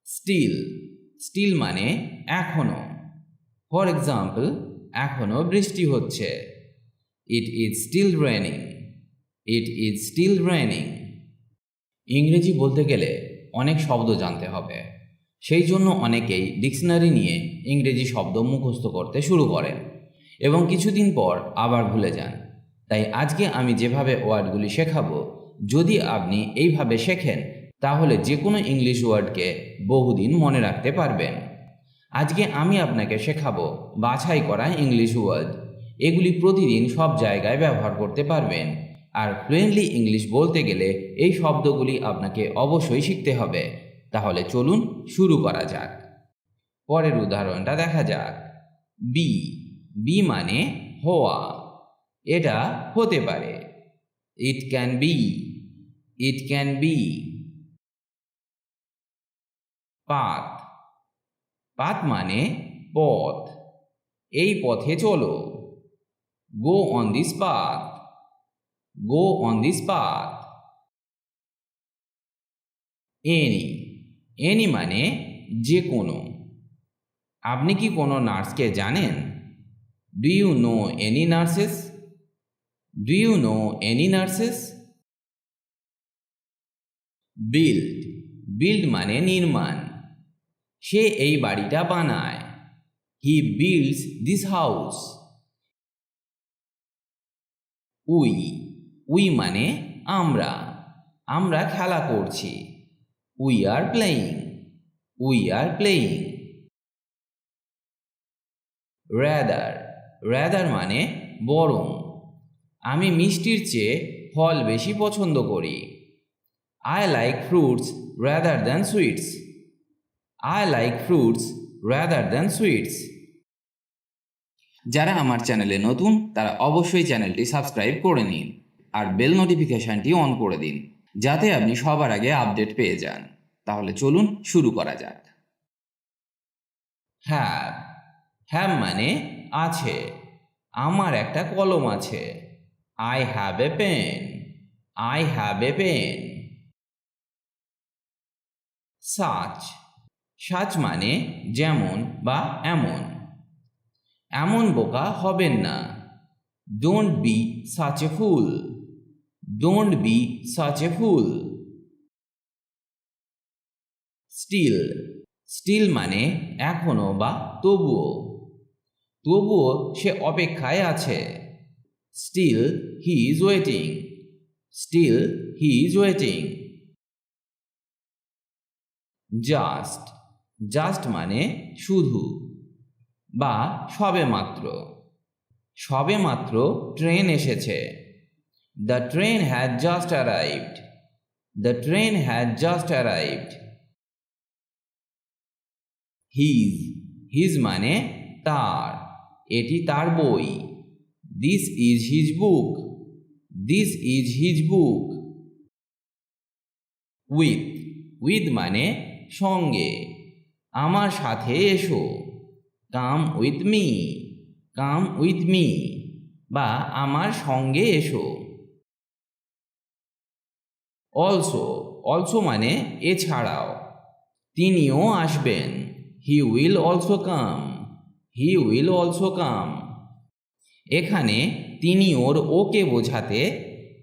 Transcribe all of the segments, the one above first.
Still, still মানে এখনো। For example, এখনো বৃষ্টি হচ্ছে। It is still raining, it is still raining. ইংরেজি বলতে গেলে অনেক শব্দ জানতে হবে, সেই জন্য অনেকেই ডিকশনারি নিয়ে ইংরেজি শব্দ মুখস্থ করতে শুরু করেন এবং কিছুদিন পর আবার ভুলে যান। তাই আজকে আমি যেভাবে ওয়ার্ডগুলি শেখাবো, যদি আপনি এইভাবে শেখেন তাহলে যে কোনো ইংলিশ ওয়ার্ডকে বহুদিন মনে রাখতে পারবেন। আজকে আমি আপনাকে শেখাবো বাছাই করা ইংলিশ ওয়ার্ড। এগুলি প্রতিদিন সব জায়গায় ব্যবহার করতে পারবেন। আর ফ্লুয়েন্টলি ইংলিশ বলতে গেলে এই শব্দগুলি আপনাকে অবশ্যই শিখতে হবে। তাহলে চলুন শুরু করা যাক। পরের উদাহরণটা দেখা যাক। বি, বি মানে হওয়া। এটা হতে পারে। It can be, it can be. Path, path মানে পথ। এই পথে চলো। Go on this path, go on this path. Any, any মানে যে কোনো। আপনি কি কোনো নার্সকে জানেন? Do you know any nurses? Do you know any nurses? Build, build মানে নির্মাণ। সে এই বাড়িটা বানায়। He builds this house. We, we মানে আমরা। আমরা খেলা করছি। We are playing, we are playing. Rather, rather মানে বরং। আমি মিষ্টির চেয়ে ফল বেশি পছন্দ করি। I like fruits rather than sweets. I like fruits rather than sweets. যারা আমার চ্যানেলে নতুন তারা অবশ্যই চ্যানেলটি সাবস্ক্রাইব করে নিন আর বেল নোটিফিকেশনটি অন করে দিন, যাতে আপনি সবার আগে আপডেট পেয়ে যান। তাহলে চলুন শুরু করা যাক। হ্যাভ, হ্যাভ মানে আছে। আমার একটা কলম আছে। I have a pen, I have a pen. Such, such মানে যেমন বা এমন। এমন বোকা হবেন না। Don't be such a fool, don't be such a fool. Still, still মানে এখনো বা তবুও। তবুও সে অপেক্ষায় আছে। Still he is waiting, still he is waiting. Just, just মানে শুধু বা সবেমাত্র। সবেমাত্র ট্রেন এসেছে। The train has just arrived, the train has just arrived. His, his মানে তার। এটি তার বই। This is his book, this is his book. With, with মানে সঙ্গে। আমার সাথে এসো। Come with me, come with me বা আমার সঙ্গে এসো। অলসো, অলসো মানে এছাড়াও। তিনিও আসবেন। He will also come, he will also come. এখানে তিনি ওর ওকে বোঝাতে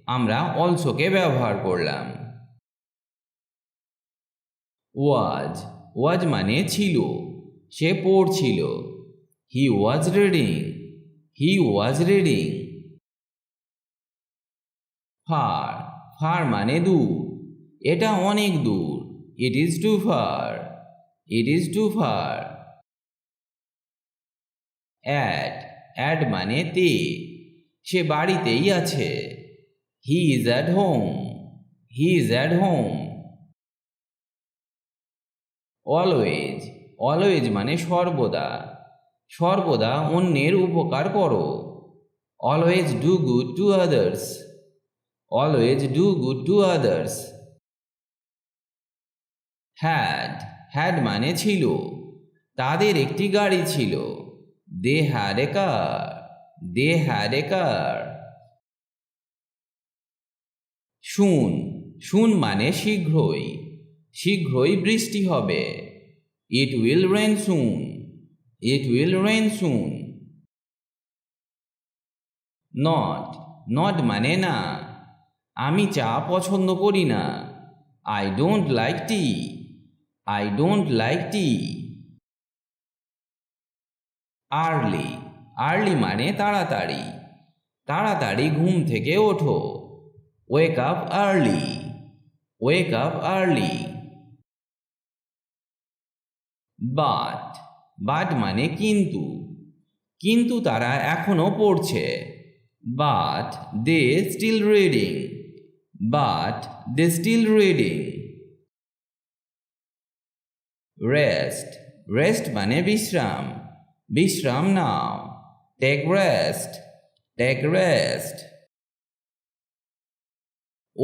আমরা অলসোকে ব্যবহার করলাম। ওয়াজ, ওয়াজ মানে ছিল। সে পড়ছিল। He was reading, he was reading. Far, far মানে দূর। এটা অনেক দূর। It is too far, it is too far. At, at মানে তে। সে বাড়িতেই আছে। He is at home, he is at home. Always, always মানে সর্বদা। সর্বদা অন্যের উপকার করো। Always do good to others, always do good to others. Had, had মানে ছিল। তাদের একটি গাড়ি ছিল। They had a car, they had a কার। শুন, শুন মানে শীঘ্রই। শীঘ্রই বৃষ্টি হবে। It will rain soon. It will rain soon. Not. Not মানে না। আমি চা পছন্দ করি না। I don't like tea. I don't like tea. Early. Early মানে তাড়াতাড়ি। তাড়াতাড়ি ঘুম থেকে ওঠো। Wake up early. Wake up early. But. But মানে কিন্তু। কিন্তু তারা এখনো পড়ছে। But they still reading. But they still reading. Rest. Rest মানে বিশ্রাম। বিশ্রাম নাও। Take rest. Take rest.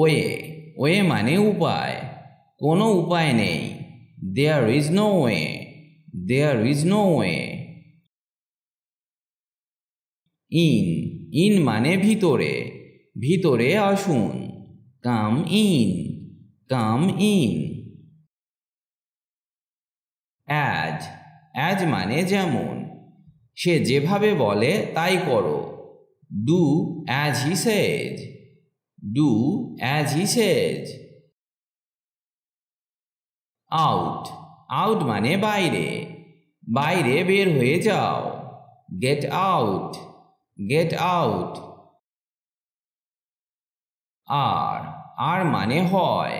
Way. Way মানে উপায়। কোনো উপায় নেই। There is no way. There is no way. In. In মানে ভিতরে। ভিতরে আসুন। Come in. Come in. As. As মানে যেমন। সে যেভাবে বলে তাই করো। Do as he says. Do as he says. Out. Out মানে বাইরে। বাইরে বের হয়ে যাও। Get out. Get out. আর। আর মানে হয়।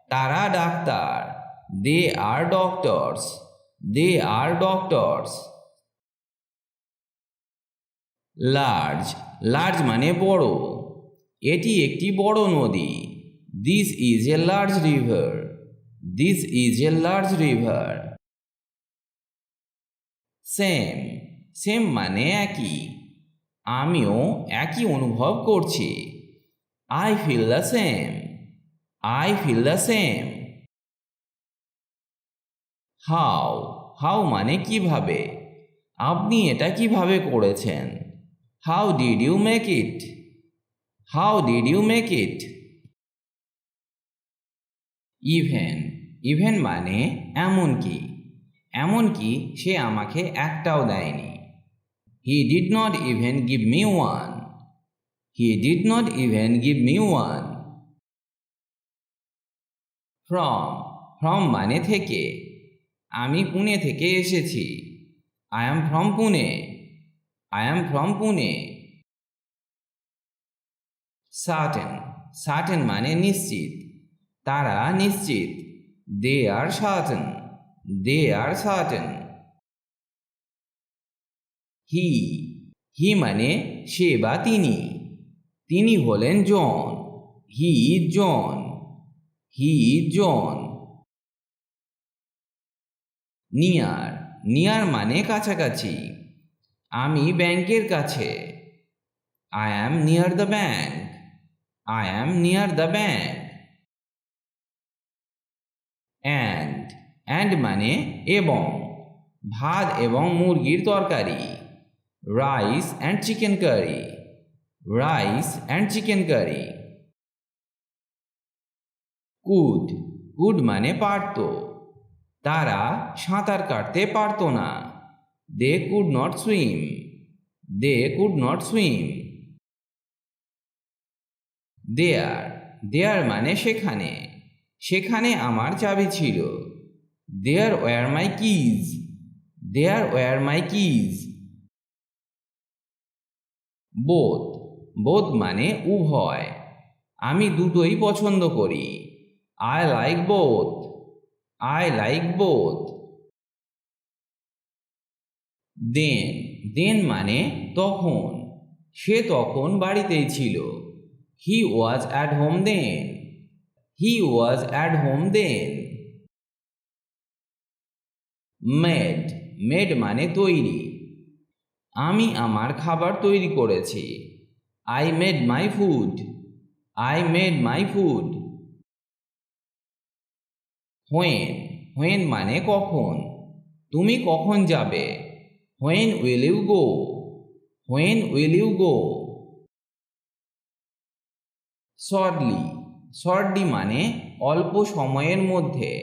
তারা doctor. They are doctors. They are doctors. Large. Large মানে বড়। এটি একটি বড় নদী। This is a large river. This is a large river. Same. Same মানে একই। আমিও একই অনুভব করছি। I feel the same. I feel the same. How. How মানে কিভাবে। আপনি এটা কিভাবে করেছেন। How did you make it? How did you make it? Even. Even মানে এমনকি। এমনকি সে আমাকে একটাও দেয়নি। He did not even give me one. He did not even give me one. From. From মানে থেকে। আমি পুনে থেকে এসেছি। I am from Pune. I am from Pune. Certain. Certain মানে নিশ্চিত। তারা নিশ্চিত। They are certain. They are certain. He. He মানে সে বা তিনি। তিনি হলেন জন। He is John. He is John. Near. Near মানে কাছাকাছি। আমি ব্যাংকের কাছে। I am near the bank. I am near the bank. And. And মানে এবং। ভাত এবং মুরগির তরকারি। Rice and chicken curry. Rice and chicken curry. Could. Could মানে পারত। তারা সাঁতার কাটতে পারত না। They could not swim. They could not swim. There. There মানে সেখানে। সেখানে আমার চাবি ছিল। There were my keys. There were my keys. Both. Both মানে উভয়। আমি দুটোই পছন্দ করি। I like both. I like both. Then. Then মানে তখন। সে তখন বাড়িতেই ছিল। He was at home then. He was at home then. Made. Made মানে তৈরি। আমি আমার খাবার তৈরি করেছি। I made my food. I made my food. When. When মানে কখন। তুমি কখন যাবে। When will you go? When will you go? Shortly. Shortly মানে অল্প সময়ের মধ্যে।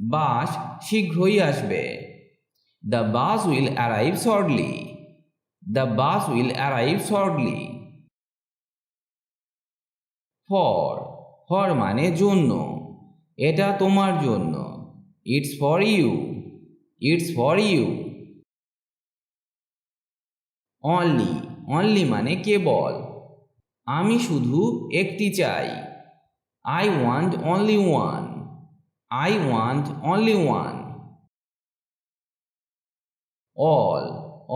বাস শীঘ্রই আসবে। The bus will arrive shortly. The bus will arrive shortly. For মানে জন্য, এটা তোমার জন্য। It's for you. It's for you. Only মানে কেবল, আমি শুধু একটি চাই। I want only one. I want only one.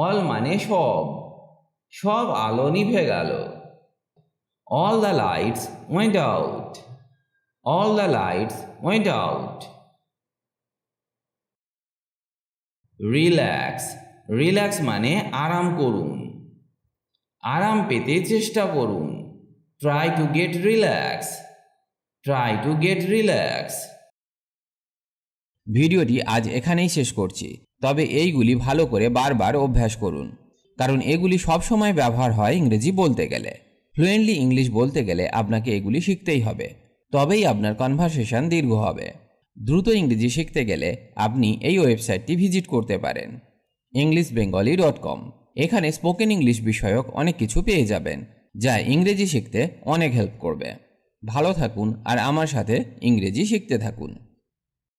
All মানে সব আলো নিভে গেল। All the lights went out. All the lights went out. Relax মানে আরাম করুন, আরাম পেতে চেষ্টা করুন। Try to get relax. Try to get relax. ভিডিওটি আজ এখানেই শেষ করছি, তবে এইগুলি ভালো করে বারবার অভ্যাস করুন, কারণ এগুলি সবসময় ব্যবহার হয় ইংরেজি বলতে গেলে। ফ্লুয়েন্টলি ইংলিশ বলতে গেলে আপনাকে এগুলি শিখতেই হবে, তবেই আপনার কনভারসেশন দীর্ঘ হবে। দ্রুত ইংরেজি শিখতে গেলে আপনি এই ওয়েবসাইটটি ভিজিট করতে পারেন, englishbengali.com। এখানে স্পোকেন ইংলিশ বিষয়ক অনেক কিছু পেয়ে যাবেন, যা ইংরেজি শিখতে অনেক হেল্প করবে। ভালো থাকুন আর আমার সাথে ইংরেজি শিখতে থাকুন।